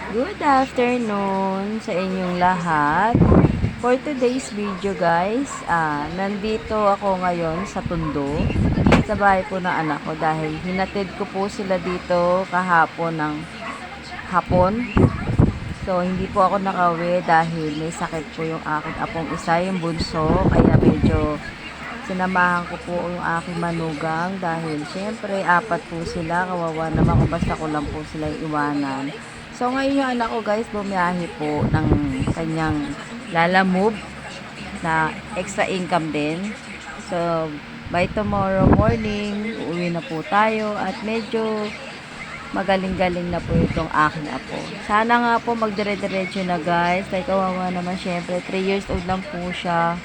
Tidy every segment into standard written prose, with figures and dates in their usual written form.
Good afternoon sa inyong lahat. For today's video guys, nandito ako ngayon sa Tondo, sa bahay po ng anak ko dahil hinatid ko po sila dito kahapon ng hapon. So, hindi po ako nakauwi dahil may sakit po yung aking apong isa, yung bunso. Kaya medyo sinamahan ko po yung aking manugang dahil syempre apat po sila, kawawa naman kung basta ko lang po sila iwanan. So ngayon yung anak ko guys bumiyahe po ng kanyang Lala Move na extra income din. So by tomorrow morning uuwi na po tayo at medyo magaling-galing na po itong aking apo. Sana nga po magdire-diretso na guys. Like kawawa naman syempre 3 years old lang po siya.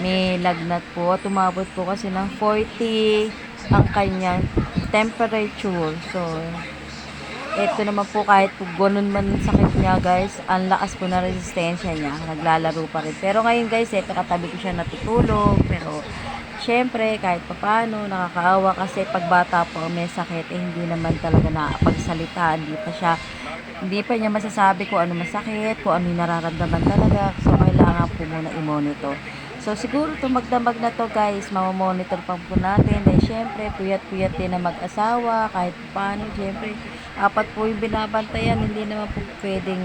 May lagnat po. Tumabot po kasi ng 40 ang kanyang temperature. So, ito naman po kahit po ganun man sakit niya guys, ang lakas po na resistensya niya. Naglalaro pa rin. Pero ngayon guys, ito katabi ko siya natutulog. Pero, syempre, kahit papano, nakakaawa kasi pag bata po may sakit, hindi naman talaga nakapagsalita. Hindi pa niya masasabi kung ano masakit, kung ano yung nararamdaman talaga. So, kailangan po muna i-monitor. So, siguro to magdamag na to guys, mamamonitor pa po natin. Dahil syempre, puyat-puyat din na mag-asawa, kahit paano, syempre, apat po yung binabantayan, hindi naman po pwedeng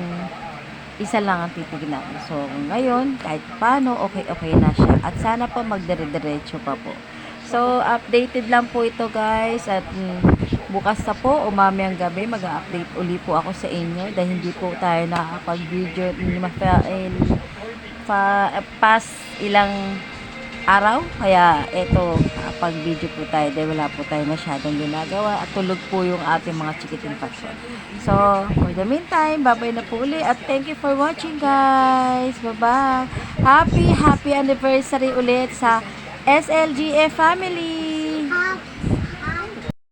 isa lang ang titignan. So, ngayon, kahit paano, okay na siya. At sana po magdire-diretso pa po. So, updated lang po ito guys. At bukas na po, umamayang gabi, mag-update uli po ako sa inyo. Dahil hindi po tayo nakakapag-video past ilang araw. Kaya eto, pag video po tayo dahil wala po tayo masyadong ginagawa at tulog po yung ating mga chikiting pasyon. So, for the meantime, babay na po uli at thank you for watching guys. Bye-bye. Happy anniversary ulit sa SLGF family.